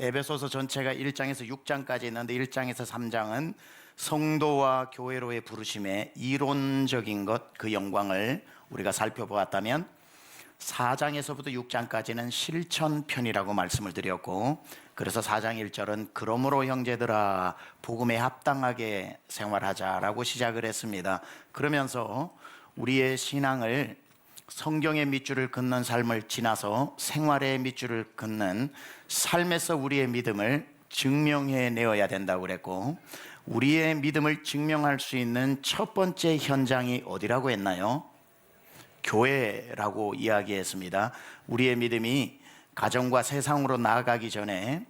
에베소서 전체가 1장에서 6장까지 있는데 1장에서 3장은 성도와 교회로의 부르심의 이론적인 것, 그 영광을 우리가 살펴보았다면 4장에서부터 6장까지는 실천편이라고 말씀을 드렸고, 그래서 4장 1절은 그러므로 형제들아 복음에 합당하게 생활하자라고 시작을 했습니다. 그러면서 우리의 신앙을 성경의 밑줄을 긋는 삶을 지나서 생활의 밑줄을 긋는 삶에서 우리의 믿음을 증명해 내어야 된다고 그랬고, 우리의 믿음을 증명할 수 있는 첫 번째 현장이 어디라고 했나요? 교회라고 이야기했습니다. 우리의 믿음이 가정과 세상으로 나아가기 전에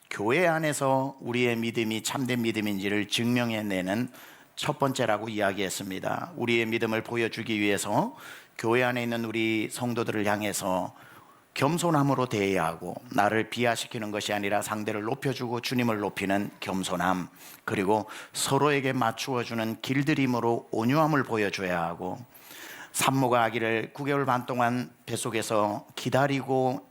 교회 안에서 우리의 믿음이 참된 믿음인지를 증명해내는 첫 번째라고 이야기했습니다. 우리의 믿음을 보여주기 위해서 교회 안에 있는 우리 성도들을 향해서 겸손함으로 대해야 하고, 나를 비하시키는 것이 아니라 상대를 높여주고 주님을 높이는 겸손함, 그리고 서로에게 맞추어주는 길들임으로 온유함을 보여줘야 하고, 산모가 아기를 9개월 반 동안 뱃속에서 기다리고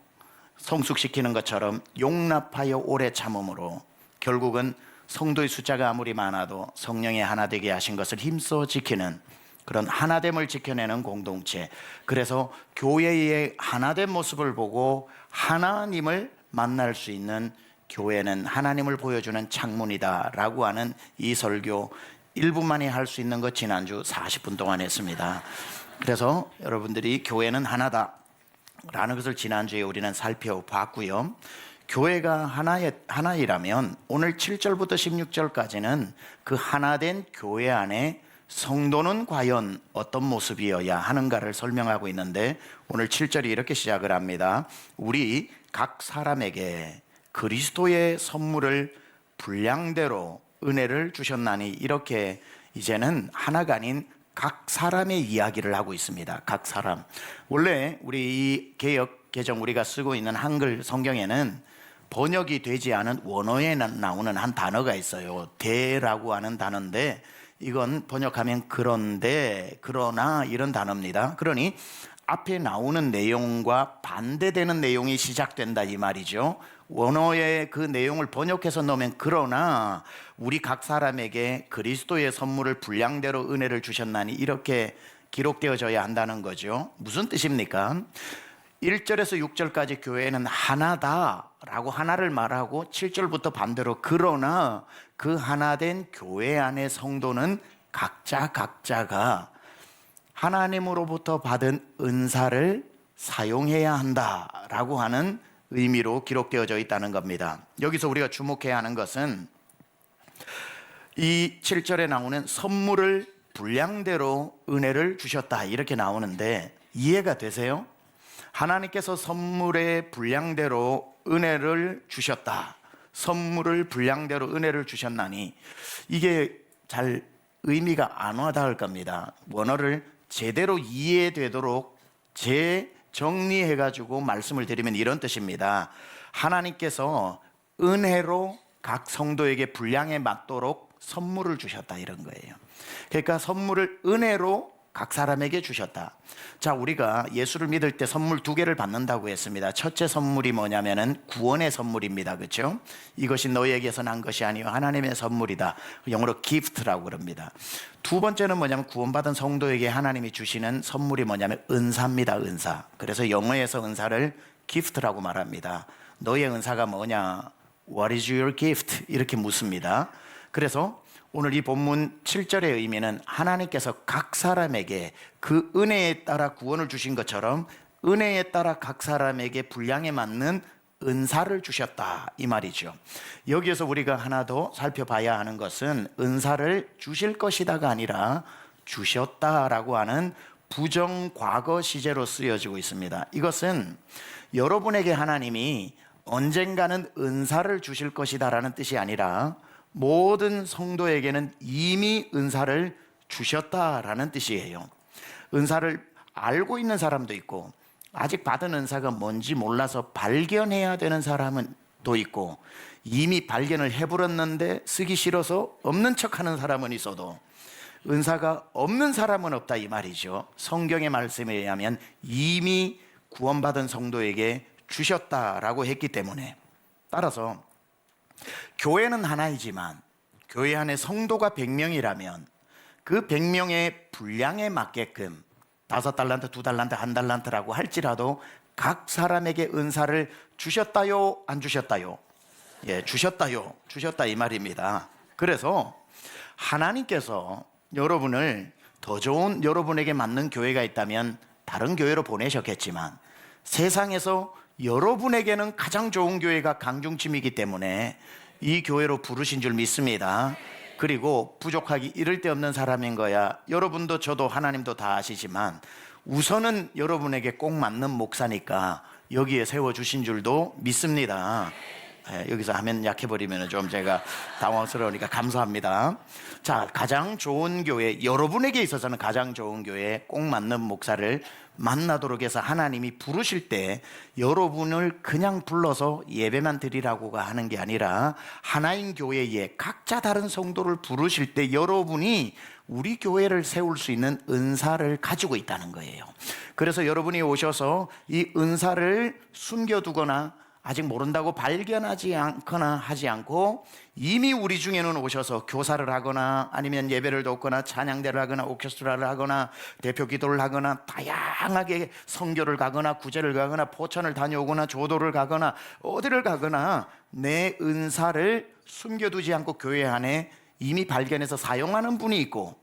성숙시키는 것처럼 용납하여 오래 참음으로 결국은 성도의 숫자가 아무리 많아도 성령의 하나 되게 하신 것을 힘써 지키는 그런 하나됨을 지켜내는 공동체. 그래서 교회의 하나된 모습을 보고 하나님을 만날 수 있는 교회는 하나님을 보여주는 창문이다 라고 하는 이 설교 1분 만에 할 수 있는 것 지난주 40분 동안 했습니다. 그래서 여러분들이 교회는 하나다 라는 것을 지난주에 우리는 살펴봤고요. 교회가 하나이라면 오늘 7절부터 16절까지는 그 하나된 교회 안에 성도는 과연 어떤 모습이어야 하는가를 설명하고 있는데, 오늘 7절이 이렇게 시작을 합니다. 우리 각 사람에게 그리스도의 선물을 분량대로 은혜를 주셨나니, 이렇게 이제는 하나가 아닌 각 사람의 이야기를 하고 있습니다. 각 사람. 원래 우리 이 개역 개정 우리가 쓰고 있는 한글 성경에는 번역이 되지 않은 원어에 나오는 한 단어가 있어요. 대라고 하는 단어인데, 이건 번역하면 그런데, 그러나 이런 단어입니다. 그러니 앞에 나오는 내용과 반대되는 내용이 시작된다 이 말이죠. 원어의 그 내용을 번역해서 넣으면 그러나 우리 각 사람에게 그리스도의 선물을 분량대로 은혜를 주셨나니, 이렇게 기록되어져야 한다는 거죠. 무슨 뜻입니까? 1절에서 6절까지 교회는 하나다라고 하나를 말하고, 7절부터 반대로 그러나 그 하나된 교회 안의 성도는 각자가 하나님으로부터 받은 은사를 사용해야 한다라고 하는 의미로 기록되어져 있다는 겁니다. 여기서 우리가 주목해야 하는 것은 이 7절에 나오는 선물을 분량대로 은혜를 주셨다 이렇게 나오는데, 이해가 되세요? 하나님께서 선물의 분량대로 은혜를 주셨다, 선물을 분량대로 은혜를 주셨나니, 이게 잘 의미가 안 와닿을 겁니다. 원어를 제대로 이해되도록 재정리해가지고 말씀을 드리면 이런 뜻입니다. 하나님께서 은혜로 각 성도에게 분량에 맞도록 선물을 주셨다 이런 거예요. 그러니까 선물을 은혜로 각 사람에게 주셨다. 자, 우리가 예수를 믿을 때 선물 2개를 받는다고 했습니다. 첫째 선물이 뭐냐면은 구원의 선물입니다. 그렇죠? 이것이 너희에게서 난 것이 아니요 하나님의 선물이다. 영어로 gift라고 그럽니다. 두 번째는 뭐냐면 구원받은 성도에게 하나님이 주시는 선물이 뭐냐면 은사입니다. 은사. 그래서 영어에서 은사를 gift라고 말합니다. 너의 은사가 뭐냐? What is your gift? 이렇게 묻습니다. 그래서 오늘 이 본문 7절의 의미는 하나님께서 각 사람에게 그 은혜에 따라 구원을 주신 것처럼 은혜에 따라 각 사람에게 분량에 맞는 은사를 주셨다 이 말이죠. 여기에서 우리가 하나 더 살펴봐야 하는 것은 은사를 주실 것이다가 아니라 주셨다라고 하는 부정과거 시제로 쓰여지고 있습니다. 이것은 여러분에게 하나님이 언젠가는 은사를 주실 것이다라는 뜻이 아니라 모든 성도에게는 이미 은사를 주셨다라는 뜻이에요. 은사를 알고 있는 사람도 있고, 아직 받은 은사가 뭔지 몰라서 발견해야 되는 사람은 또 있고, 이미 발견을 해버렸는데 쓰기 싫어서 없는 척하는 사람은 있어도 은사가 없는 사람은 없다 이 말이죠. 성경의 말씀에 의하면 이미 구원받은 성도에게 주셨다라고 했기 때문에, 따라서 교회는 하나이지만 교회 안에 성도가 100명이라면 그 100명의 분량에 맞게끔 5달란트, 2달란트, 1달란트라고 할지라도 각 사람에게 은사를 주셨다요, 안 주셨다요? 예, 주셨다요. 주셨다 이 말입니다. 그래서 하나님께서 여러분을 더 좋은, 여러분에게 맞는 교회가 있다면 다른 교회로 보내셨겠지만 세상에서 여러분에게는 가장 좋은 교회가 강중침이기 때문에 이 교회로 부르신 줄 믿습니다. 그리고 부족하기 이를 데 없는 사람인 거야. 여러분도 저도 하나님도 다 아시지만 우선은 여러분에게 꼭 맞는 목사니까 여기에 세워주신 줄도 믿습니다. 여기서 하면 약해버리면 좀 제가 당황스러우니까 감사합니다. 자, 가장 좋은 교회, 여러분에게 있어서는 가장 좋은 교회에 꼭 맞는 목사를 만나도록 해서 하나님이 부르실 때 여러분을 그냥 불러서 예배만 드리라고가 하는 게 아니라 하나인 교회에 각자 다른 성도를 부르실 때 여러분이 우리 교회를 세울 수 있는 은사를 가지고 있다는 거예요. 그래서 여러분이 오셔서 이 은사를 숨겨두거나 아직 모른다고 발견하지 않거나 하지 않고 이미 우리 중에는 오셔서 교사를 하거나 아니면 예배를 돕거나 찬양대를 하거나 오케스트라를 하거나 대표 기도를 하거나 다양하게 선교를 가거나 구제를 가거나 포천을 다녀오거나 조도를 가거나 어디를 가거나 내 은사를 숨겨두지 않고 교회 안에 이미 발견해서 사용하는 분이 있고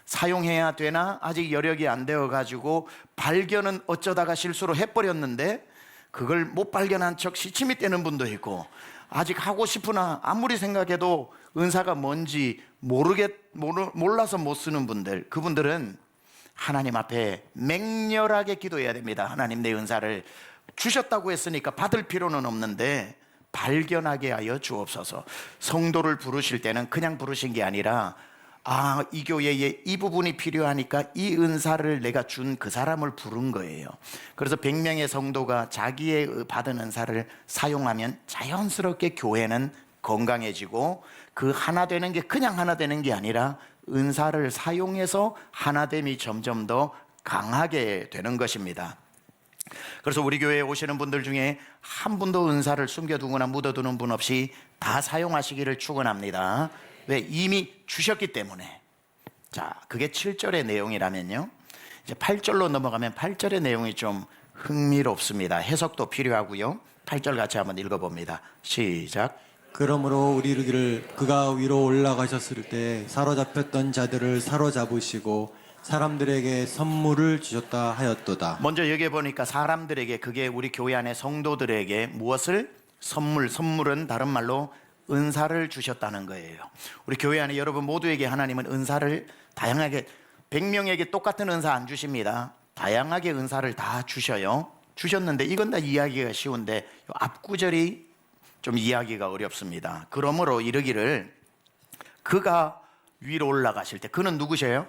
사용해야 되나 아직 여력이 안 되어가지고 발견은 어쩌다가 실수로 해버렸는데 그걸 못 발견한 척 시침이 떼는 분도 있고 아직 하고 싶으나 아무리 생각해도 은사가 뭔지 몰라서 못 쓰는 분들, 그분들은 하나님 앞에 맹렬하게 기도해야 됩니다. 하나님, 내 은사를 주셨다고 했으니까 받을 필요는 없는데 발견하게 하여 주옵소서. 성도를 부르실 때는 그냥 부르신 게 아니라 이 교회에 이 부분이 필요하니까 이 은사를 내가 준 그 사람을 부른 거예요. 그래서 100명의 성도가 자기의 받은 은사를 사용하면 자연스럽게 교회는 건강해지고 그 하나 되는 게 그냥 하나 되는 게 아니라 은사를 사용해서 하나됨이 점점 더 강하게 되는 것입니다. 그래서 우리 교회에 오시는 분들 중에 한 분도 은사를 숨겨두거나 묻어두는 분 없이 다 사용하시기를 축원합니다. 왜? 이미 주셨기 때문에. 자, 그게 7절의 내용이라면요, 이제 8절로 넘어가면 8절의 내용이 좀 흥미롭습니다. 해석도 필요하고요. 8절 같이 한번 읽어봅니다. 시작. 그러므로 우리를 그가 위로 올라가셨을 때 사로잡혔던 자들을 사로잡으시고 사람들에게 선물을 주셨다 하였도다. 먼저 여기 보니까 사람들에게, 그게 우리 교회 안에 성도들에게 무엇을? 선물은 다른 말로 은사를 주셨다는 거예요. 우리 교회 안에 여러분 모두에게 하나님은 은사를 다양하게, 100명에게 똑같은 은사 안 주십니다. 다양하게 은사를 다 주셔요. 주셨는데 이건 다 이해하기가 쉬운데 앞구절이 좀 이해하기가 어렵습니다. 그러므로 이르기를 그가 위로 올라가실 때, 그는 누구셔요?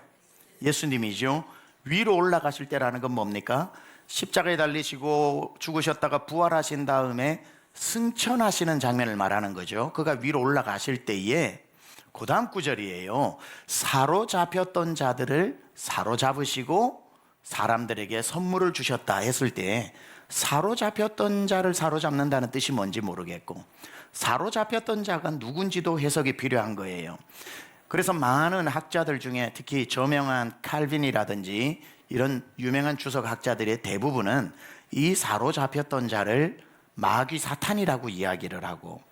예수님이죠. 위로 올라가실 때라는 건 뭡니까? 십자가에 달리시고 죽으셨다가 부활하신 다음에 승천하시는 장면을 말하는 거죠. 그가 위로 올라가실 때에 그 다음 구절이에요. 사로잡혔던 자들을 사로잡으시고 사람들에게 선물을 주셨다 했을 때 사로잡혔던 자를 사로잡는다는 뜻이 뭔지 모르겠고 사로잡혔던 자가 누군지도 해석이 필요한 거예요. 그래서 많은 학자들 중에 특히 저명한 칼빈이라든지 이런 유명한 주석 학자들의 대부분은 이 사로잡혔던 자를 마귀 사탄이라고 이야기를 하고,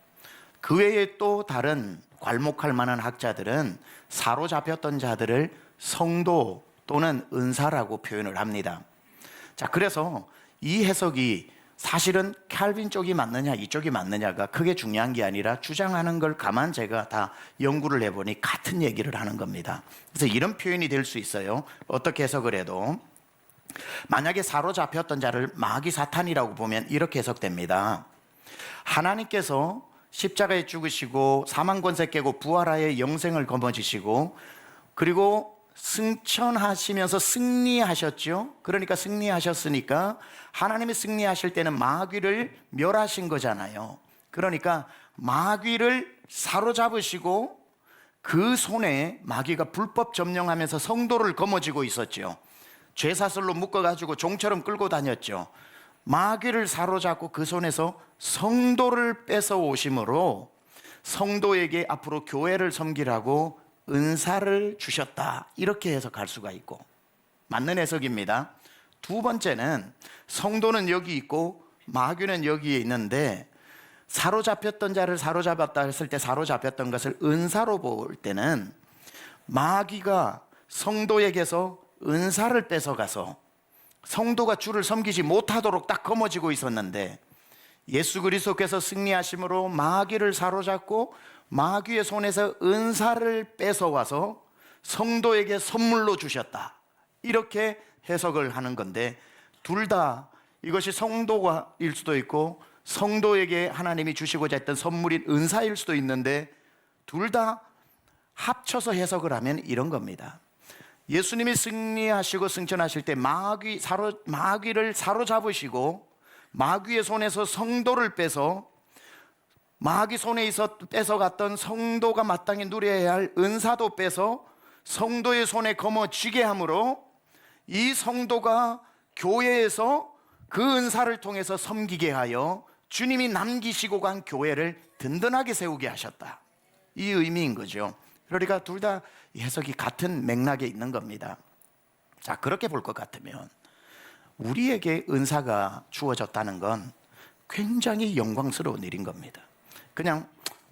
그 외에 또 다른 괄목할 만한 학자들은 사로잡혔던 자들을 성도 또는 은사라고 표현을 합니다. 자, 그래서 이 해석이 사실은 칼빈 쪽이 맞느냐 이쪽이 맞느냐가 크게 중요한 게 아니라 주장하는 걸 가만 제가 다 연구를 해보니 같은 얘기를 하는 겁니다. 그래서 이런 표현이 될 수 있어요. 어떻게 해석을 해도 만약에 사로잡혔던 자를 마귀 사탄이라고 보면 이렇게 해석됩니다. 하나님께서 십자가에 죽으시고 사망 권세 깨고 부활하여 영생을 거머쥐시고 그리고 승천하시면서 승리하셨죠. 그러니까 승리하셨으니까 하나님이 승리하실 때는 마귀를 멸하신 거잖아요. 그러니까 마귀를 사로잡으시고 그 손에 마귀가 불법 점령하면서 성도를 거머쥐고 있었죠. 죄사슬로 묶어가지고 종처럼 끌고 다녔죠. 마귀를 사로잡고 그 손에서 성도를 뺏어 오심으로 성도에게 앞으로 교회를 섬기라고 은사를 주셨다, 이렇게 해석할 수가 있고 맞는 해석입니다. 두 번째는 성도는 여기 있고 마귀는 여기에 있는데 사로잡혔던 자를 사로잡았다 했을 때 사로잡혔던 것을 은사로 볼 때는 마귀가 성도에게서 은사를 뺏어가서 성도가 주를 섬기지 못하도록 딱 거머쥐고 있었는데 예수 그리스도께서 승리하심으로 마귀를 사로잡고 마귀의 손에서 은사를 뺏어와서 성도에게 선물로 주셨다, 이렇게 해석을 하는 건데 둘 다 이것이 성도일 수도 있고 성도에게 하나님이 주시고자 했던 선물인 은사일 수도 있는데 둘 다 합쳐서 해석을 하면 이런 겁니다. 예수님이 승리하시고 승천하실 때 마귀를 사로잡으시고 마귀의 손에서 성도를 빼서 마귀 손에 있어 뺏어갔던 성도가 마땅히 누려야 할 은사도 빼서 성도의 손에 거머쥐게 함으로 이 성도가 교회에서 그 은사를 통해서 섬기게 하여 주님이 남기시고 간 교회를 든든하게 세우게 하셨다, 이 의미인 거죠. 그러니까 둘 다 해석이 같은 맥락에 있는 겁니다. 자, 그렇게 볼 것 같으면 우리에게 은사가 주어졌다는 건 굉장히 영광스러운 일인 겁니다. 그냥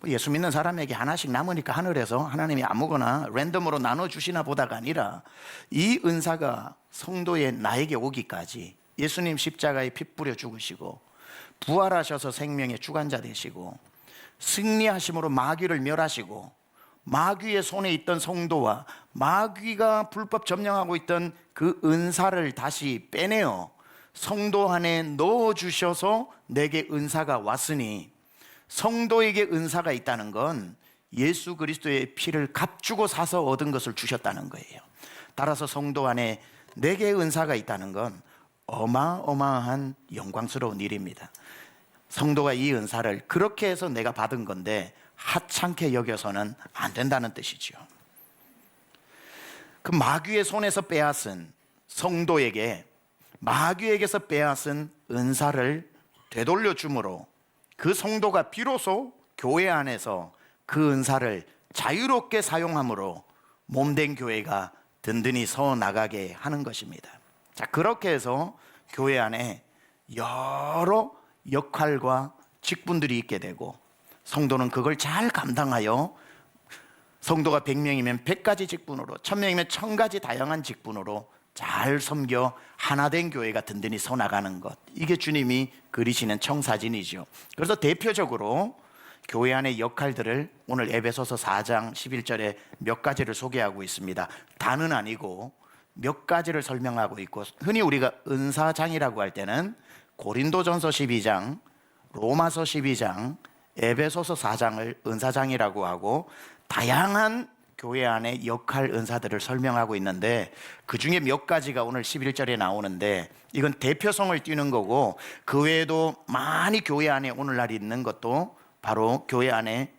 예수 믿는 사람에게 하나씩 남으니까 하늘에서 하나님이 아무거나 랜덤으로 나눠주시나 보다가 아니라 이 은사가 성도의 나에게 오기까지 예수님 십자가에 피 뿌려 죽으시고 부활하셔서 생명의 주관자 되시고 승리하심으로 마귀를 멸하시고 마귀의 손에 있던 성도와 마귀가 불법 점령하고 있던 그 은사를 다시 빼내어 성도 안에 넣어주셔서 내게 은사가 왔으니 성도에게 은사가 있다는 건 예수 그리스도의 피를 값주고 사서 얻은 것을 주셨다는 거예요. 따라서 성도 안에 내게 은사가 있다는 건 어마어마한 영광스러운 일입니다. 성도가 이 은사를 그렇게 해서 내가 받은 건데 하찮게 여겨서는 안 된다는 뜻이죠. 그 마귀의 손에서 빼앗은 성도에게 마귀에게서 빼앗은 은사를 되돌려 주므로 그 성도가 비로소 교회 안에서 그 은사를 자유롭게 사용함으로 몸된 교회가 든든히 서 나가게 하는 것입니다. 자, 그렇게 해서 교회 안에 여러 역할과 직분들이 있게 되고 성도는 그걸 잘 감당하여 성도가 100명이면 100가지 직분으로 1000명이면 1000가지 다양한 직분으로 잘 섬겨 하나된 교회가 든든히 서 나가는 것, 이게 주님이 그리시는 청사진이죠. 그래서 대표적으로 교회 안의 역할들을 오늘 에베소서 4장 11절에 몇 가지를 소개하고 있습니다. 다는 아니고 몇 가지를 설명하고 있고 흔히 우리가 은사장이라고 할 때는 고린도전서 12장, 로마서 12장, 에베소서 4장을 은사장이라고 하고 다양한 교회 안의 역할 은사들을 설명하고 있는데 그 중에 몇 가지가 오늘 11절에 나오는데 이건 대표성을 띠는 거고 그 외에도 많이 교회 안에 오늘날 있는 것도 바로 교회 안에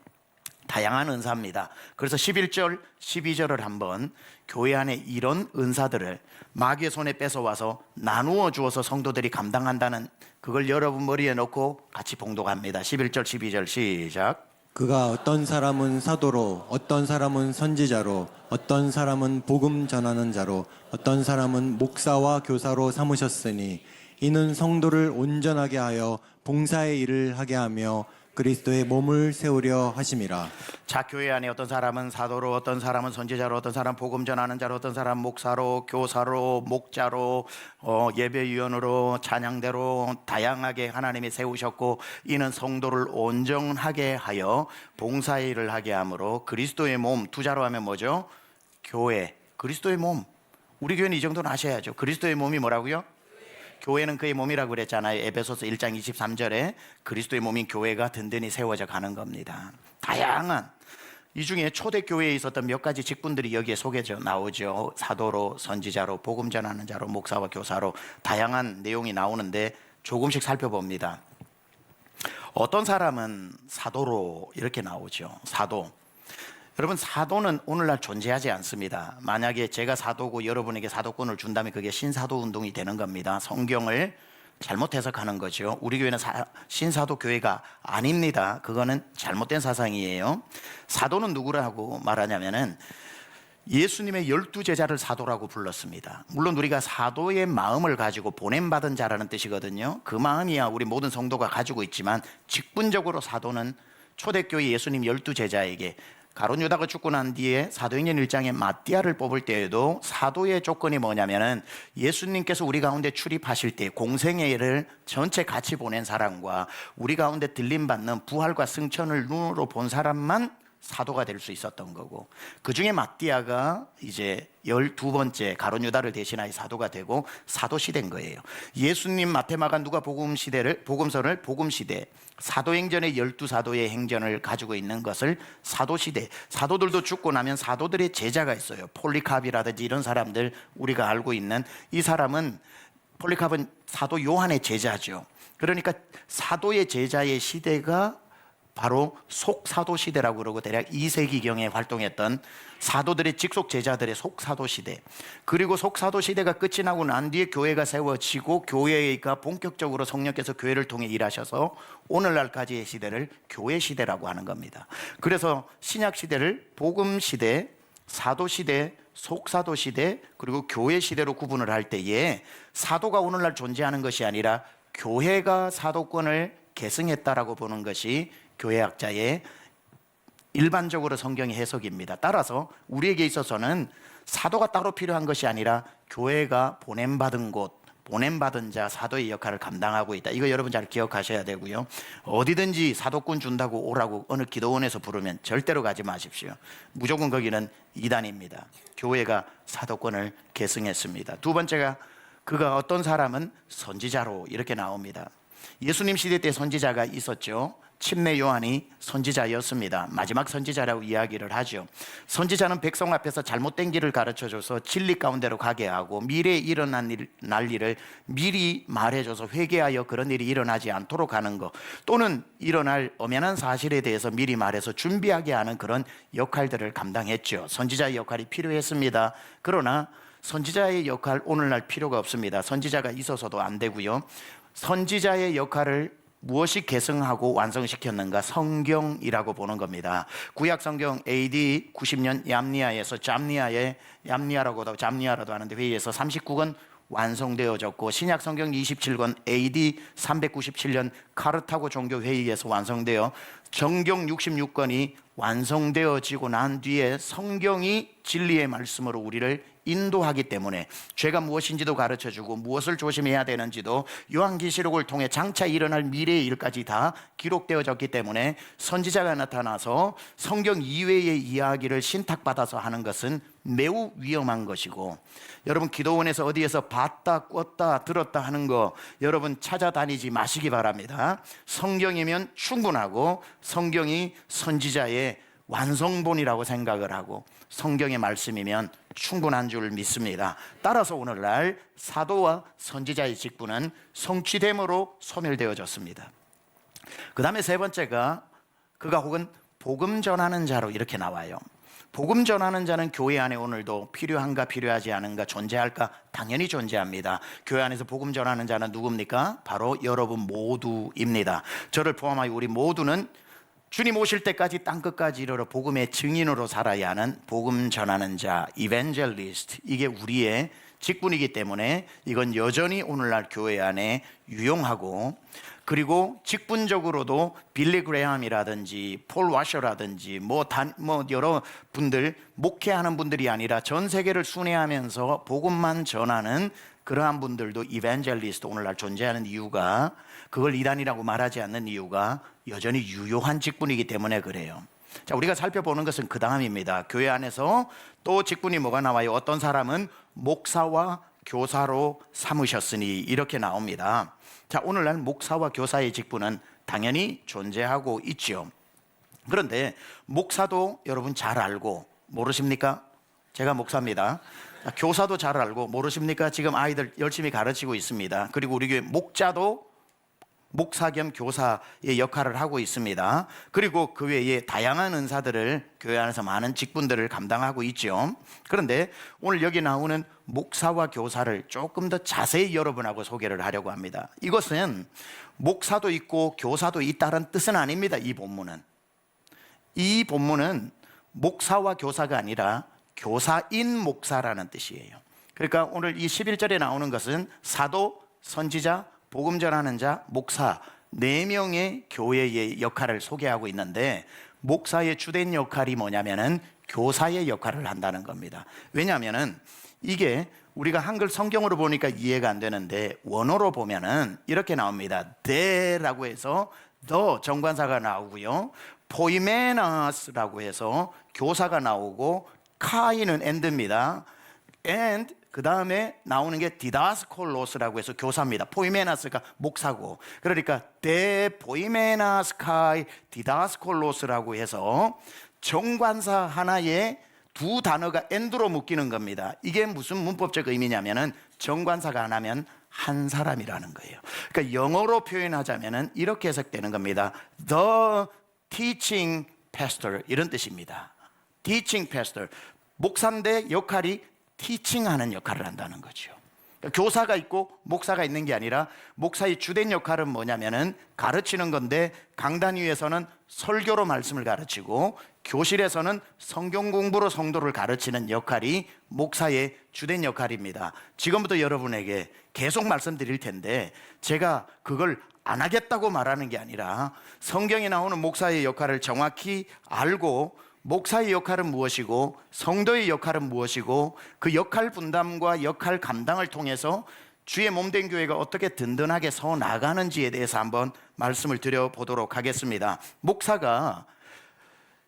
다양한 은사입니다. 그래서 11절, 12절을 한번 교회 안에 이런 은사들을 마귀의 손에 뺏어와서 나누어 주어서 성도들이 감당한다는 그걸 여러분 머리에 넣고 같이 봉독합니다. 11절, 12절 시작. 그가 어떤 사람은 사도로, 어떤 사람은 선지자로, 어떤 사람은 복음 전하는 자로, 어떤 사람은 목사와 교사로 삼으셨으니 이는 성도를 온전하게 하여 봉사의 일을 하게 하며 그리스도의 몸을 세우려 하심이라. 자, 교회 안에 어떤 사람은 사도로, 어떤 사람은 선지자로, 어떤 사람은 복음 전하는 자로, 어떤 사람은 목사로, 교사로, 목자로, 예배위원으로, 찬양대로 다양하게 하나님이 세우셨고 이는 성도를 온전하게 하여 봉사의 일을 하게 하므로 그리스도의 몸, 두자로 하면 뭐죠? 교회, 그리스도의 몸. 우리 교회는 이 정도는 아셔야죠. 그리스도의 몸이 뭐라고요? 교회는 그의 몸이라고 그랬잖아요. 에베소서 1장 23절에 그리스도의 몸인 교회가 든든히 세워져 가는 겁니다. 다양한 이 중에 초대교회에 있었던 몇 가지 직분들이 여기에 소개져 나오죠. 사도로, 선지자로, 복음 전하는 자로, 목사와 교사로 다양한 내용이 나오는데 조금씩 살펴봅니다. 어떤 사람은 사도로 이렇게 나오죠. 사도. 여러분, 사도는 오늘날 존재하지 않습니다. 만약에 제가 사도고 여러분에게 사도권을 준다면 그게 신사도 운동이 되는 겁니다. 성경을 잘못 해석하는 거죠. 우리 교회는 신사도 교회가 아닙니다. 그거는 잘못된 사상이에요. 사도는 누구라고 말하냐면은 예수님의 12제자를 사도라고 불렀습니다. 물론 우리가 사도의 마음을 가지고 보냄받은 자라는 뜻이거든요. 그 마음이야 우리 모든 성도가 가지고 있지만, 직분적으로 사도는 초대교회 예수님 12제자에게 가룟 유다가 죽고 난 뒤에 사도행전 1장에 마띠아를 뽑을 때에도 사도의 조건이 뭐냐면은 예수님께서 우리 가운데 출입하실 때 공생애를 전체 같이 보낸 사람과 우리 가운데 들림받는 부활과 승천을 눈으로 본 사람만 사도가 될 수 있었던 거고, 그 중에 마띠아가 이제 12번째 가룟 유다를 대신하여 사도가 되고 사도시대인 거예요. 예수님 마테마가 누가 복음서를 복음시대, 사도행전의 12사도의 행전을 가지고 있는 것을 사도시대, 사도들도 죽고 나면 사도들의 제자가 있어요. 폴리캅이라든지 이런 사람들, 우리가 알고 있는 이 사람은, 폴리캅은 사도 요한의 제자죠. 그러니까 사도의 제자의 시대가 바로 속사도 시대라고 그러고, 대략 2세기경에 활동했던 사도들의 직속 제자들의 속사도 시대. 그리고 속사도 시대가 끝이 나고 난 뒤에 교회가 세워지고 교회가 본격적으로 성령께서 교회를 통해 일하셔서 오늘날까지의 시대를 교회 시대라고 하는 겁니다. 그래서 신약 시대를 복음 시대, 사도 시대, 속사도 시대, 그리고 교회 시대로 구분을 할 때에 사도가 오늘날 존재하는 것이 아니라 교회가 사도권을 계승했다라고 보는 것이 교회학자의 일반적으로 성경의 해석입니다. 따라서 우리에게 있어서는 사도가 따로 필요한 것이 아니라 교회가 보냄받은 곳, 보냄받은 자, 사도의 역할을 감당하고 있다. 이거 여러분 잘 기억하셔야 되고요. 어디든지 사도권 준다고 오라고 어느 기도원에서 부르면 절대로 가지 마십시오. 무조건 거기는 이단입니다. 교회가 사도권을 계승했습니다. 두 번째가, 그가 어떤 사람은 선지자로 이렇게 나옵니다. 예수님 시대 때 선지자가 있었죠. 침례 요한이 선지자였습니다. 마지막 선지자라고 이야기를 하죠. 선지자는 백성 앞에서 잘못된 길을 가르쳐줘서 진리 가운데로 가게 하고, 미래에 일어날 일을 미리 말해줘서 회개하여 그런 일이 일어나지 않도록 하는 것, 또는 일어날 엄연한 사실에 대해서 미리 말해서 준비하게 하는 그런 역할들을 감당했죠. 선지자의 역할이 필요했습니다. 그러나 선지자의 역할 오늘날 필요가 없습니다. 선지자가 있어서도 안 되고요. 선지자의 역할을 무엇이 계승하고 완성시켰는가? 성경이라고 보는 겁니다. 구약 성경 AD 90년 얌니아에서 잠니아라도 하는데 회의에서 39권 완성되어졌고, 신약 성경 27권 AD 397년 카르타고 종교 회의에서 완성되어 정경 66권이 완성되어지고 난 뒤에 성경이 진리의 말씀으로 우리를 인도하기 때문에 죄가 무엇인지도 가르쳐주고 무엇을 조심해야 되는지도 요한계시록을 통해 장차 일어날 미래의 일까지 다 기록되어졌기 때문에 선지자가 나타나서 성경 이외의 이야기를 신탁받아서 하는 것은 매우 위험한 것이고, 여러분 기도원에서 어디에서 봤다 꿨다 들었다 하는 거 여러분 찾아다니지 마시기 바랍니다. 성경이면 충분하고 성경이 선지자의 완성본이라고 생각을 하고 성경의 말씀이면 충분한 줄 믿습니다. 따라서 오늘날 사도와 선지자의 직분은 성취됨으로 소멸되어졌습니다. 그 다음에 세 번째가, 그가 혹은 복음 전하는 자로 이렇게 나와요. 복음 전하는 자는 교회 안에 오늘도 필요한가 필요하지 않은가, 존재할까? 당연히 존재합니다. 교회 안에서 복음 전하는 자는 누굽니까? 바로 여러분 모두입니다. 저를 포함하여 우리 모두는 주님 오실 때까지 땅끝까지 이르러 복음의 증인으로 살아야 하는 복음 전하는 자, 이벤젤리스트, 이게 우리의 직분이기 때문에 이건 여전히 오늘날 교회 안에 유용하고, 그리고 직분적으로도 빌리 그레함이라든지 폴 와셔라든지 뭐 여러 분들, 목회하는 분들이 아니라 전 세계를 순회하면서 복음만 전하는 그러한 분들도 이벤젤리스트 오늘날 존재하는 이유가, 그걸 이단이라고 말하지 않는 이유가 여전히 유효한 직분이기 때문에 그래요. 자, 우리가 살펴보는 것은 그 다음입니다. 교회 안에서 또 직분이 뭐가 나와요? 어떤 사람은 목사와 교사로 삼으셨으니 이렇게 나옵니다. 자, 오늘날 목사와 교사의 직분은 당연히 존재하고 있죠. 그런데 목사도 여러분 잘 알고 모르십니까? 제가 목사입니다. 교사도 잘 알고 모르십니까? 지금 아이들 열심히 가르치고 있습니다. 그리고 우리 교회 목자도 목사 겸 교사의 역할을 하고 있습니다. 그리고 그 외에 다양한 은사들을 교회 안에서 많은 직분들을 감당하고 있죠. 그런데 오늘 여기 나오는 목사와 교사를 조금 더 자세히 여러분하고 소개를 하려고 합니다. 이것은 목사도 있고 교사도 있다는 뜻은 아닙니다. 이 본문은 목사와 교사가 아니라 교사인 목사라는 뜻이에요. 그러니까 오늘 이 11절에 나오는 것은 사도, 선지자, 복음 전하는 자, 목사 4명의 교회의 역할을 소개하고 있는데, 목사의 주된 역할이 뭐냐면은 교사의 역할을 한다는 겁니다. 왜냐하면은 이게 우리가 한글 성경으로 보니까 이해가 안 되는데, 원어로 보면은 이렇게 나옵니다. the라고 해서 the 정관사가 나오고요, poimenos라고 해서 교사가 나오고, 카이는 and입니다. and 그 다음에 나오는 게 디다스콜로스라고 해서 교사입니다. 포이메나스가 목사고, 그러니까 데 포이메나스 카이 디다스콜로스라고 해서 정관사 하나에 두 단어가 엔드로 묶이는 겁니다. 이게 무슨 문법적 의미냐면은 정관사가 하나면 한 사람이라는 거예요. 그러니까 영어로 표현하자면은 이렇게 해석되는 겁니다. The teaching pastor, 이런 뜻입니다. teaching pastor, 목사인데 역할이 티칭하는 역할을 한다는 거죠. 그러니까 교사가 있고 목사가 있는 게 아니라, 목사의 주된 역할은 뭐냐면은 가르치는 건데, 강단 위에서는 설교로 말씀을 가르치고 교실에서는 성경 공부로 성도를 가르치는 역할이 목사의 주된 역할입니다. 지금부터 여러분에게 계속 말씀드릴 텐데, 제가 그걸 안 하겠다고 말하는 게 아니라 성경에 나오는 목사의 역할을 정확히 알고, 목사의 역할은 무엇이고 성도의 역할은 무엇이고, 그 역할 분담과 역할 감당을 통해서 주의 몸된 교회가 어떻게 든든하게 서 나가는지에 대해서 한번 말씀을 드려보도록 하겠습니다. 목사가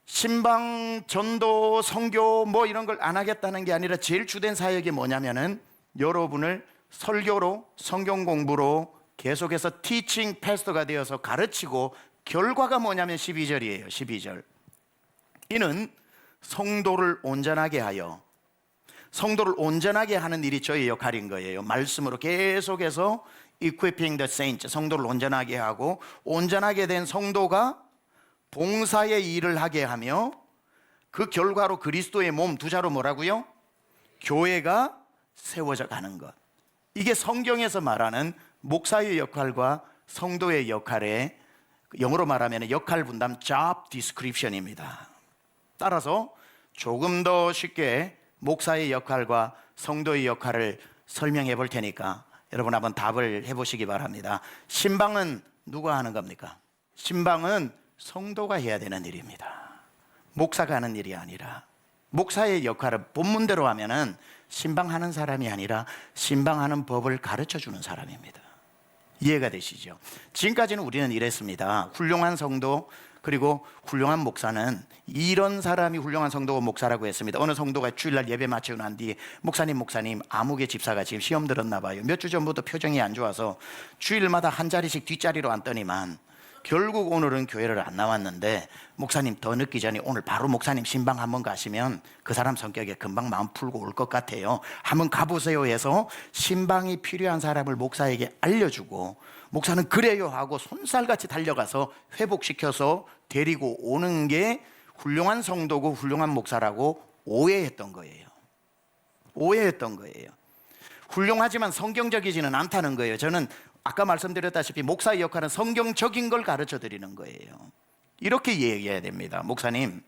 신방, 전도, 선교 뭐 이런 걸 안 하겠다는 게 아니라 제일 주된 사역이 뭐냐면은 여러분을 설교로, 성경 공부로 계속해서 티칭 패스터가 되어서 가르치고, 결과가 뭐냐면 12절이에요. 12절. 이는 성도를 온전하게 하여, 성도를 온전하게 하는 일이 저의 역할인 거예요. 말씀으로 계속해서 equipping the saints, 성도를 온전하게 하고, 온전하게 된 성도가 봉사의 일을 하게 하며, 그 결과로 그리스도의 몸, 두 자로 뭐라고요? 교회가 세워져 가는 것. 이게 성경에서 말하는 목사의 역할과 성도의 역할의, 영어로 말하면 역할 분담 job description입니다. 따라서 조금 더 쉽게 목사의 역할과 성도의 역할을 설명해 볼 테니까 여러분 한번 답을 해보시기 바랍니다. 신방은 누가 하는 겁니까? 신방은 성도가 해야 되는 일입니다. 목사가 하는 일이 아니라, 목사의 역할은 본문대로 하면은 신방하는 사람이 아니라 신방하는 법을 가르쳐 주는 사람입니다. 이해가 되시죠? 지금까지는 우리는 이랬습니다. 훌륭한 성도, 그리고 훌륭한 목사는, 이런 사람이 훌륭한 성도가 목사라고 했습니다. 어느 성도가 주일날 예배 마치고 난 뒤에 목사님 아무개 집사가 지금 시험 들었나 봐요. 몇 주 전부터 표정이 안 좋아서 주일마다 한 자리씩 뒷자리로 앉더니만 결국 오늘은 교회를 안 나왔는데, 목사님 더 늦기 전에 오늘 바로 목사님 신방 한번 가시면 그 사람 성격에 금방 마음 풀고 올 것 같아요. 한번 가보세요 해서 신방이 필요한 사람을 목사에게 알려주고, 목사는 그래요 하고 손살같이 달려가서 회복시켜서 데리고 오는 게 훌륭한 성도고 훌륭한 목사라고 오해했던 거예요. 훌륭하지만 성경적이지는 않다는 거예요. 저는 아까 말씀드렸다시피 목사의 역할은 성경적인 걸 가르쳐 드리는 거예요. 이렇게 얘기해야 됩니다. 목사님,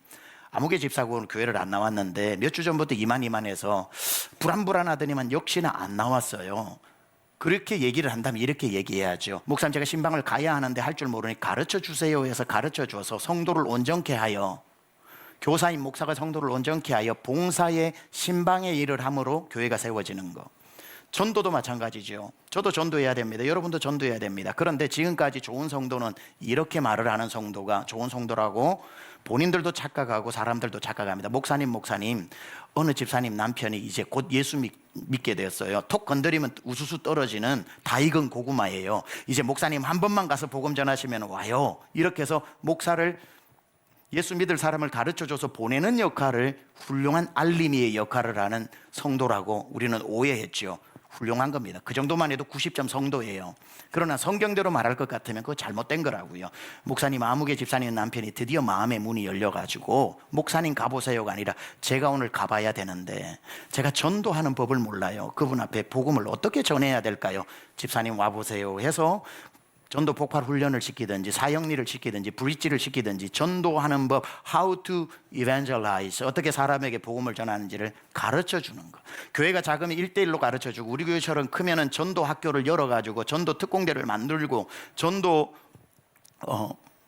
아무개 집사고 교회를 안 나왔는데 몇 주 전부터 이만해서 불안하더니만 역시나 안 나왔어요. 그렇게 얘기를 한다면 이렇게 얘기해야죠. 목사님, 제가 신방을 가야 하는데 할 줄 모르니 가르쳐 주세요 해서 가르쳐 줘서 성도를 온전케 하여, 교사인 목사가 성도를 온전케 하여 봉사의 신방의 일을 함으로 교회가 세워지는 것. 전도도 마찬가지죠. 저도 전도해야 됩니다. 여러분도 전도해야 됩니다. 그런데 지금까지 좋은 성도는 이렇게 말을 하는 성도가 좋은 성도라고 본인들도 착각하고 사람들도 착각합니다. 목사님, 어느 집사님 남편이 이제 곧 예수 믿게 되었어요. 톡 건드리면 우수수 떨어지는 다 익은 고구마예요. 이제 목사님 한 번만 가서 복음 전하시면 와요. 이렇게 해서 목사를, 예수 믿을 사람을 가르쳐줘서 보내는 역할을 훌륭한 알림이의 역할을 하는 성도라고 우리는 오해했죠. 훌륭한 겁니다. 그 정도만 해도 90점 성도예요. 그러나 성경대로 말할 것 같으면 그거 잘못된 거라고요. 목사님, 아무개 집사님 남편이 드디어 마음의 문이 열려가지고 목사님 가보세요가 아니라 제가 오늘 가봐야 되는데 제가 전도하는 법을 몰라요. 그분 앞에 복음을 어떻게 전해야 될까요? 집사님 와보세요 해서 전도 폭발 훈련을 시키든지 사형리를 시키든지 브릿지를 시키든지 전도하는 법, how to evangelize, 어떻게 사람에게 복음을 전하는지를 가르쳐 주는 거. 교회가 작으면 1대1로 가르쳐 주고 우리 교회처럼 크면은 전도 학교를 열어가지고 전도 특공대를 만들고 전도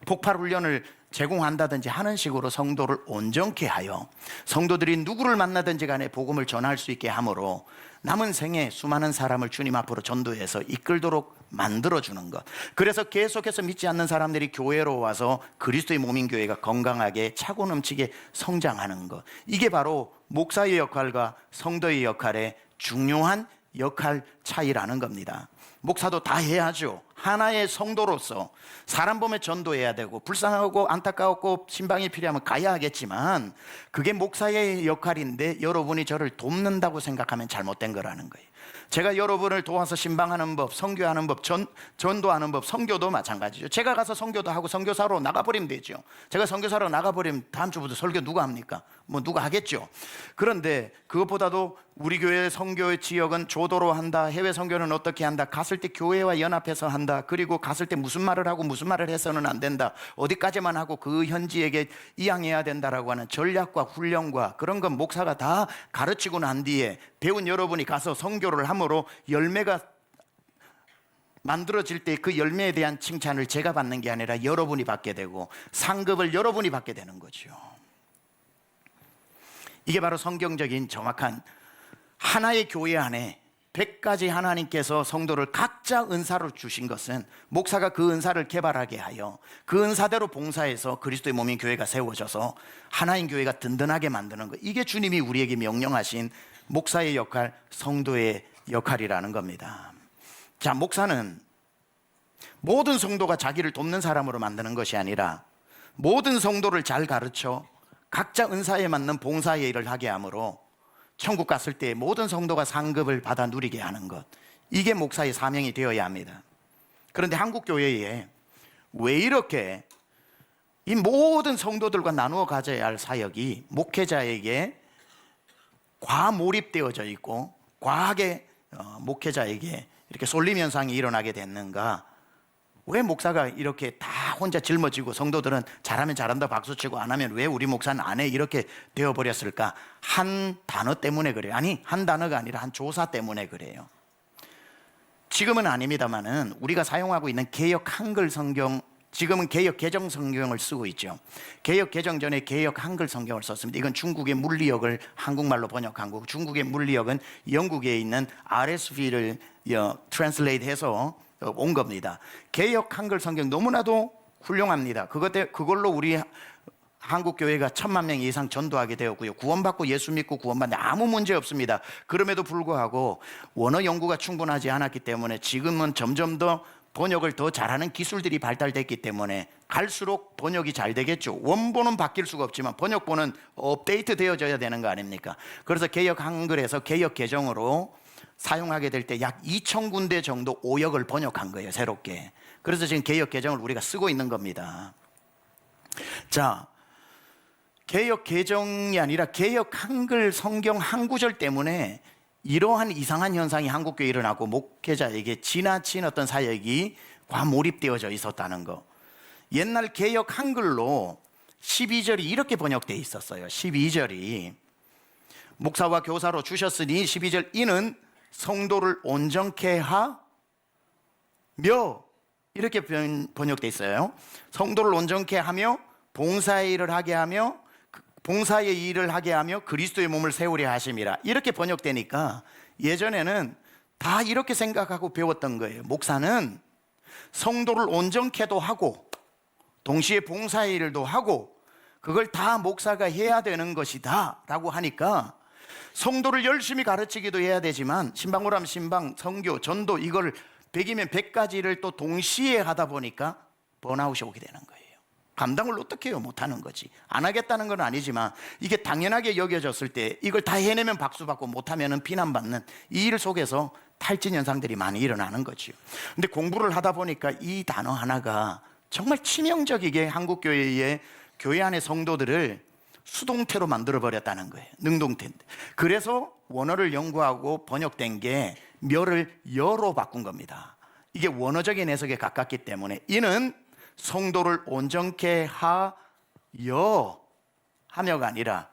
폭발 훈련을 제공한다든지 하는 식으로 성도를 온전케 하여 성도들이 누구를 만나든지 간에 복음을 전할 수 있게 하므로 남은 생에 수많은 사람을 주님 앞으로 전도해서 이끌도록 만들어주는 것. 그래서 계속해서 믿지 않는 사람들이 교회로 와서 그리스도의 몸인 교회가 건강하게 차고 넘치게 성장하는 것. 이게 바로 목사의 역할과 성도의 역할의 중요한 역할 차이라는 겁니다. 목사도 다 해야죠. 하나의 성도로서 사람 보면 전도해야 되고 불쌍하고 안타까웠고 신방이 필요하면 가야 하겠지만 그게 목사의 역할인데 여러분이 저를 돕는다고 생각하면 잘못된 거라는 거예요. 제가 여러분을 도와서 신방하는 법, 선교하는 법, 전도하는 법, 선교도 마찬가지죠. 제가 가서 선교도 하고 선교사로 나가버리면 되죠. 제가 선교사로 나가버리면 다음 주부터 설교 누가 합니까? 뭐 누가 하겠죠. 그런데 그것보다도 우리 교회 선교의 지역은 조도로 한다. 해외 선교는 어떻게 한다. 갔을 때 교회와 연합해서 한다. 그리고 갔을 때 무슨 말을 하고 무슨 말을 해서는 안 된다. 어디까지만 하고 그 현지에게 이양해야 된다라고 하는 전략과 훈련과 그런 건 목사가 다 가르치고 난 뒤에 배운 여러분이 가서 선교를 함으로 열매가 만들어질 때 그 열매에 대한 칭찬을 제가 받는 게 아니라 여러분이 받게 되고 상급을 여러분이 받게 되는 거죠. 이게 바로 성경적인 정확한 하나의 교회 안에 100가지 하나님께서 성도를 각자 은사로 주신 것은 목사가 그 은사를 개발하게 하여 그 은사대로 봉사해서 그리스도의 몸인 교회가 세워져서 하나인 교회가 든든하게 만드는 것. 이게 주님이 우리에게 명령하신 목사의 역할, 성도의 역할이라는 겁니다. 자, 목사는 모든 성도가 자기를 돕는 사람으로 만드는 것이 아니라 모든 성도를 잘 가르쳐 각자 은사에 맞는 봉사의 일을 하게 하므로 천국 갔을 때 모든 성도가 상급을 받아 누리게 하는 것, 이게 목사의 사명이 되어야 합니다. 그런데 한국 교회에 왜 이렇게 이 모든 성도들과 나누어 가져야 할 사역이 목회자에게 과몰입되어져 있고 과하게 목회자에게 이렇게 쏠림 현상이 일어나게 됐는가? 왜 목사가 이렇게 다 혼자 짊어지고 성도들은 잘하면 잘한다 박수치고 안 하면 왜 우리 목사는 안 해? 이렇게 되어버렸을까? 한 단어 때문에 그래요. 아니, 한 단어가 아니라 한 조사 때문에 그래요. 지금은 아닙니다만은 우리가 사용하고 있는 개역 한글 성경, 지금은 개역 개정 성경을 쓰고 있죠. 개역 개정 전에 개역 한글 성경을 썼습니다. 이건 중국의 물리역을 한국말로 번역한 거고 중국의 물리역은 영국에 있는 RSV를 트랜슬레이트 해서 온 겁니다. 개역 한글 성경 너무나도 훌륭합니다. 그걸로 우리 한국 교회가 1,000만 명 이상 전도하게 되었고요. 구원받고 예수 믿고 구원받는 아무 문제 없습니다. 그럼에도 불구하고 원어 연구가 충분하지 않았기 때문에 지금은 점점 더 번역을 더 잘하는 기술들이 발달됐기 때문에 갈수록 번역이 잘 되겠죠. 원본은 바뀔 수가 없지만 번역본은 업데이트 되어져야 되는 거 아닙니까? 그래서 개역 한글에서 개역 개정으로 사용하게 될 때 약 2,000군데 정도 오역을 번역한 거예요, 새롭게. 그래서 지금 개역 개정을 우리가 쓰고 있는 겁니다. 자, 개역 개정이 아니라 개역 한글 성경 한 구절 때문에 이러한 이상한 현상이 한국교회에 일어나고 목회자에게 지나친 어떤 사역이 과몰입되어져 있었다는 거. 옛날 개역 한글로 12절이 이렇게 번역되어 있었어요. 12절이 목사와 교사로 주셨으니 12절 이는 성도를 온전케 하며 이렇게 번역되어 있어요. 성도를 온전케 하며 봉사의 일을 하게 하며 봉사의 일을 하게 하며 그리스도의 몸을 세우려 하심이라 이렇게 번역되니까 예전에는 다 이렇게 생각하고 배웠던 거예요. 목사는 성도를 온전케도 하고 동시에 봉사의 일도 하고 그걸 다 목사가 해야 되는 것이다 라고 하니까 성도를 열심히 가르치기도 해야 되지만 신방오람 신방, 선교, 전도 이걸 100이면 100가지를 또 동시에 하다 보니까 번아웃이 오게 되는 거예요. 감당을 어떻게 해요? 못하는 거지. 안 하겠다는 건 아니지만 이게 당연하게 여겨졌을 때 이걸 다 해내면 박수받고 못하면 비난받는 이 일 속에서 탈진 현상들이 많이 일어나는 거죠. 근데 공부를 하다 보니까 이 단어 하나가 정말 치명적이게 한국 교회의 교회 안의 성도들을 수동태로 만들어 버렸다는 거예요. 능동태인데. 그래서 원어를 연구하고 번역된 게 멸을 여로 바꾼 겁니다. 이게 원어적인 해석에 가깝기 때문에 이는 성도를 온전케 하여 하며가 아니라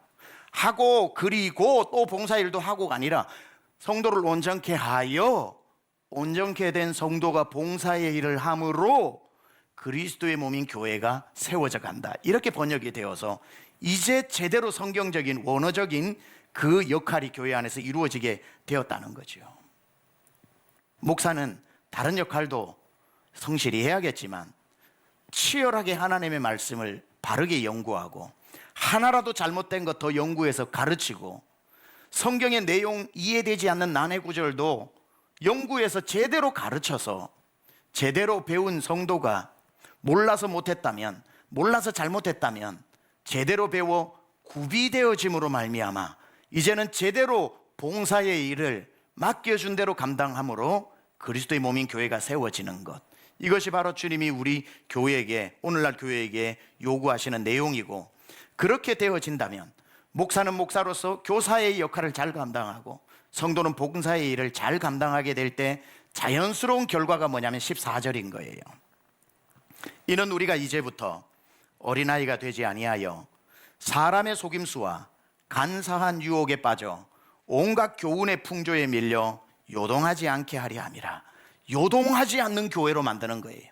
하고 그리고 또 봉사일도 하고가 아니라 성도를 온전케 하여 온전케 된 성도가 봉사의 일을 함으로 그리스도의 몸인 교회가 세워져 간다. 이렇게 번역이 되어서 이제 제대로 성경적인 원어적인 그 역할이 교회 안에서 이루어지게 되었다는 거죠. 목사는 다른 역할도 성실히 해야겠지만 치열하게 하나님의 말씀을 바르게 연구하고 하나라도 잘못된 것 더 연구해서 가르치고 성경의 내용 이해되지 않는 난해 구절도 연구해서 제대로 가르쳐서 제대로 배운 성도가 몰라서 못했다면, 몰라서 잘못했다면 제대로 배워 구비되어짐으로 말미암아 이제는 제대로 봉사의 일을 맡겨준 대로 감당함으로 그리스도의 몸인 교회가 세워지는 것, 이것이 바로 주님이 우리 교회에게, 오늘날 교회에게 요구하시는 내용이고, 그렇게 되어진다면 목사는 목사로서 교사의 역할을 잘 감당하고 성도는 봉사의 일을 잘 감당하게 될 때 자연스러운 결과가 뭐냐면 14절인 거예요. 이는 우리가 이제부터 어린아이가 되지 아니하여 사람의 속임수와 간사한 유혹에 빠져 온갖 교훈의 풍조에 밀려 요동하지 않게 하려 함이라. 요동하지 않는 교회로 만드는 거예요.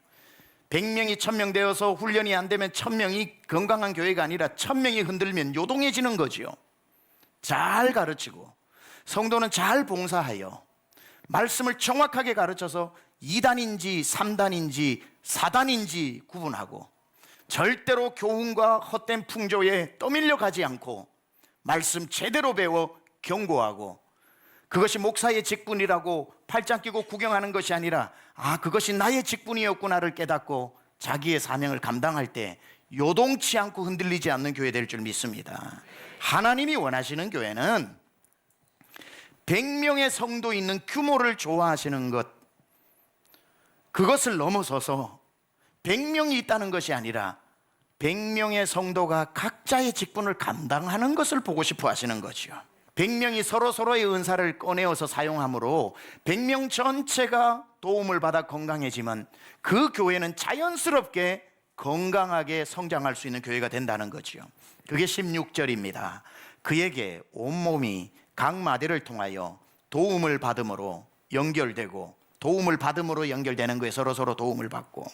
100명이 1000명 되어서 훈련이 안 되면 1000명이 건강한 교회가 아니라 1000명이 흔들면 요동해지는 거지요. 잘 가르치고 성도는 잘 봉사하여 말씀을 정확하게 가르쳐서 2단인지 3단인지 4단인지 구분하고 절대로 교훈과 헛된 풍조에 떠밀려 가지 않고 말씀 제대로 배워 경고하고, 그것이 목사의 직분이라고 팔짱 끼고 구경하는 것이 아니라 그것이 나의 직분이었구나를 깨닫고 자기의 사명을 감당할 때 요동치 않고 흔들리지 않는 교회 될 줄 믿습니다. 하나님이 원하시는 교회는 100명의 성도 있는 규모를 좋아하시는 것, 그것을 넘어서서 100명이 있다는 것이 아니라 100명의 성도가 각자의 직분을 감당하는 것을 보고 싶어 하시는 거죠. 100명이 서로의 은사를 꺼내어서 사용함으로 100명 전체가 도움을 받아 건강해지면 그 교회는 자연스럽게 건강하게 성장할 수 있는 교회가 된다는 거죠. 그게 16절입니다. 그에게 온몸이 각 마디를 통하여 도움을 받음으로 연결되고, 도움을 받음으로 연결되는 거에 서로 도움을 받고,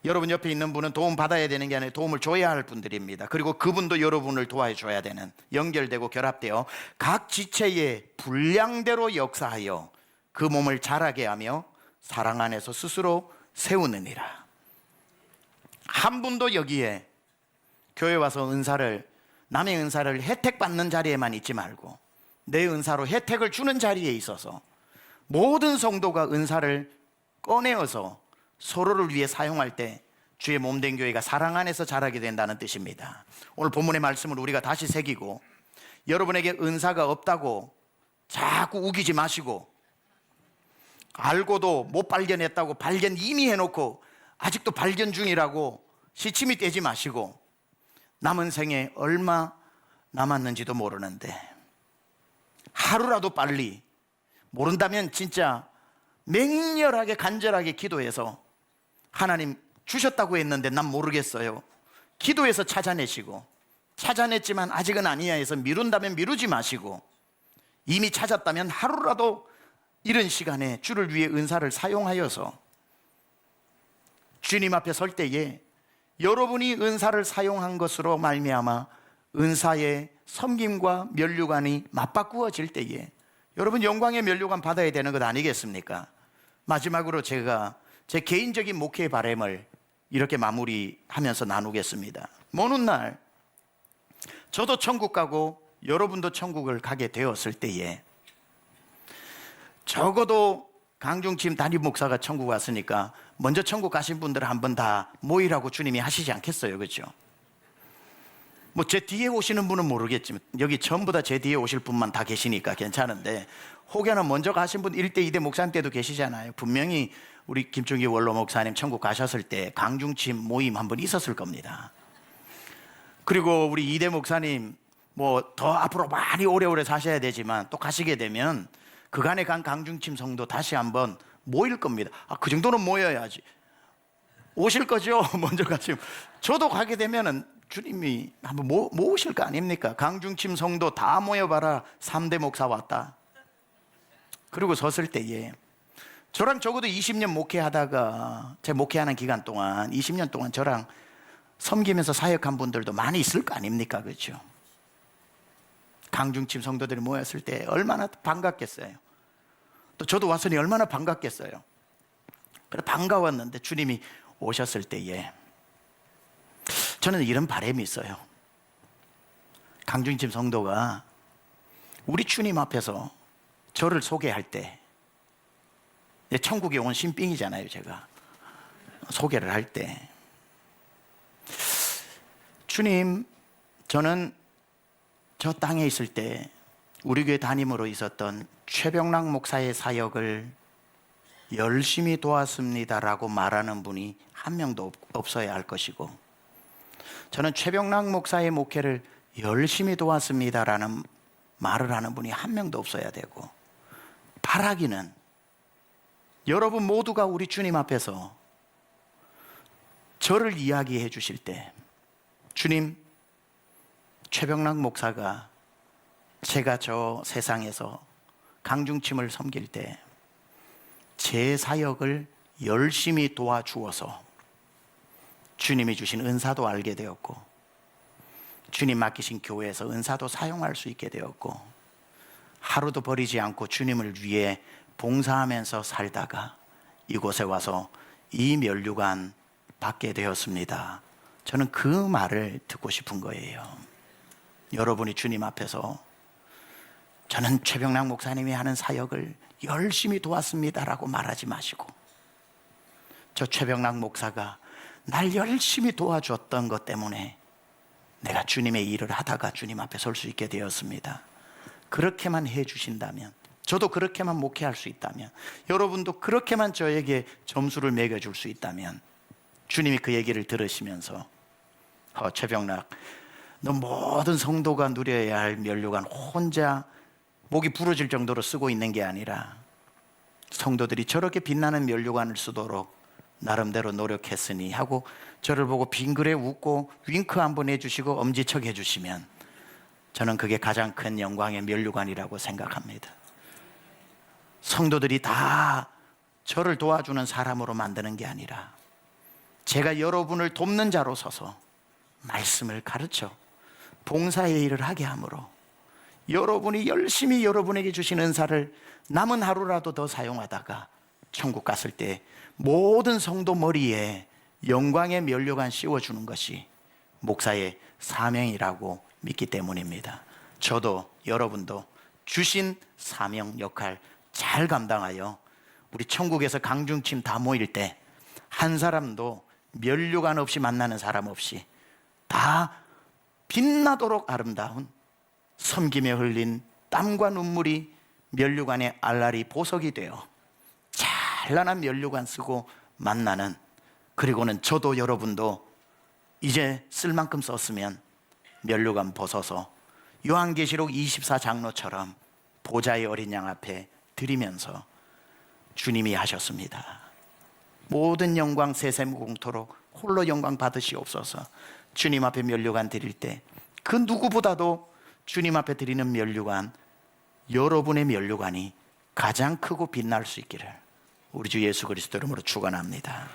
여러분 옆에 있는 분은 도움 받아야 되는 게 아니라 도움을 줘야 할 분들입니다. 그리고 그분도 여러분을 도와줘야 되는, 연결되고 결합되어 각 지체의 분량대로 역사하여 그 몸을 자라게 하며 사랑 안에서 스스로 세우느니라. 한 분도 여기에 교회 와서 남의 은사를 혜택받는 자리에만 있지 말고 내 은사로 혜택을 주는 자리에 있어서 모든 성도가 은사를 꺼내어서 서로를 위해 사용할 때 주의 몸된 교회가 사랑 안에서 자라게 된다는 뜻입니다. 오늘 본문의 말씀을 우리가 다시 새기고, 여러분에게 은사가 없다고 자꾸 우기지 마시고, 알고도 못 발견했다고 발견 이미 해놓고 아직도 발견 중이라고 시침이 떼지 마시고, 남은 생에 얼마 남았는지도 모르는데 하루라도 빨리, 모른다면 진짜 맹렬하게 간절하게 기도해서 하나님 주셨다고 했는데 난 모르겠어요, 기도해서 찾아내시고, 찾아냈지만 아직은 아니야 해서 미룬다면 미루지 마시고, 이미 찾았다면 하루라도 이른 시간에 주를 위해 은사를 사용하여서 주님 앞에 설 때에 여러분이 은사를 사용한 것으로 말미암아 은사의 섬김과 면류관이 맞바꾸어질 때에 여러분 영광의 면류관 받아야 되는 것 아니겠습니까? 마지막으로 제가 제 개인적인 목회의 바람을 이렇게 마무리하면서 나누겠습니다. 먼 훗날 저도 천국 가고 여러분도 천국을 가게 되었을 때에 적어도 강중침 담임 목사가 천국 왔으니까 먼저 천국 가신 분들 한번 다 모이라고 주님이 하시지 않겠어요? 그렇죠? 뭐 제 뒤에 오시는 분은 모르겠지만 여기 전부 다 제 뒤에 오실 분만 다 계시니까 괜찮은데, 혹여나 먼저 가신 분 1대 2대 목사님 때도 계시잖아요. 분명히 우리 김충기 원로 목사님 천국 가셨을 때 강중침 모임 한 번 있었을 겁니다. 그리고 우리 2대 목사님 뭐 더 앞으로 많이 오래오래 사셔야 되지만 또 가시게 되면 그간에 간 강중침 성도 다시 한번 모일 겁니다. 그 정도는 모여야지. 오실 거죠? 먼저 가시면. 저도 가게 되면은 주님이 한번 모으실 거 아닙니까? 강중침 성도 다 모여봐라. 3대 목사 왔다. 그리고 섰을 때에 저랑 적어도 20년 목회하다가, 제 목회하는 기간 동안 20년 동안 저랑 섬기면서 사역한 분들도 많이 있을 거 아닙니까? 그렇죠? 강중침 성도들이 모였을 때 얼마나 반갑겠어요. 또 저도 왔으니 얼마나 반갑겠어요. 그래 반가웠는데 주님이 오셨을 때에 저는 이런 바람이 있어요. 강중침 성도가 우리 주님 앞에서 저를 소개할 때, 천국에 온 신빙이잖아요. 제가 소개를 할 때, 주님, 저는 저 땅에 있을 때 우리 교회 담임으로 있었던 최병락 목사의 사역을 열심히 도왔습니다라고 말하는 분이 한 명도 없어야 할 것이고, 저는 최병락 목사의 목회를 열심히 도왔습니다라는 말을 하는 분이 한 명도 없어야 되고, 바라기는 여러분 모두가 우리 주님 앞에서 저를 이야기해 주실 때, 주님, 최병락 목사가 제가 저 세상에서 강중침을 섬길 때 제 사역을 열심히 도와주어서 주님이 주신 은사도 알게 되었고, 주님 맡기신 교회에서 은사도 사용할 수 있게 되었고, 하루도 버리지 않고 주님을 위해 봉사하면서 살다가 이곳에 와서 이 면류관 받게 되었습니다. 저는 그 말을 듣고 싶은 거예요. 여러분이 주님 앞에서 저는 최병락 목사님이 하는 사역을 열심히 도왔습니다라고 말하지 마시고, 저 최병락 목사가 날 열심히 도와줬던 것 때문에 내가 주님의 일을 하다가 주님 앞에 설 수 있게 되었습니다. 그렇게만 해 주신다면, 저도 그렇게만 목회할 수 있다면, 여러분도 그렇게만 저에게 점수를 매겨줄 수 있다면, 주님이 그 얘기를 들으시면서 최병락, 너 모든 성도가 누려야 할 면류관 혼자 목이 부러질 정도로 쓰고 있는 게 아니라 성도들이 저렇게 빛나는 면류관을 쓰도록 나름대로 노력했으니 하고 저를 보고 빙그레 웃고 윙크 한번 해주시고 엄지척 해주시면 저는 그게 가장 큰 영광의 면류관이라고 생각합니다. 성도들이 다 저를 도와주는 사람으로 만드는 게 아니라 제가 여러분을 돕는 자로 서서 말씀을 가르쳐 봉사의 일을 하게 함으로 여러분이 열심히 여러분에게 주신 은사를 남은 하루라도 더 사용하다가 천국 갔을 때 모든 성도 머리에 영광의 면류관 씌워주는 것이 목사의 사명이라고 믿기 때문입니다. 저도 여러분도 주신 사명 역할 잘 감당하여 우리 천국에서 강중침 다 모일 때 한 사람도 면류관 없이 만나는 사람 없이 다 빛나도록 아름다운 섬김에 흘린 땀과 눈물이 면류관의 알알이 보석이 되어 찬란한 면류관 쓰고 만나는, 그리고는 저도 여러분도 이제 쓸 만큼 썼으면 면류관 벗어서 요한계시록 24장로처럼 보좌의 어린 양 앞에 드리면서 주님이 하셨습니다. 모든 영광 세세무공토로 홀로 영광 받으시옵소서. 주님 앞에 면류관 드릴 때 그 누구보다도 주님 앞에 드리는 면류관, 여러분의 면류관이 가장 크고 빛날 수 있기를 우리 주 예수 그리스도 이름으로 축원합니다.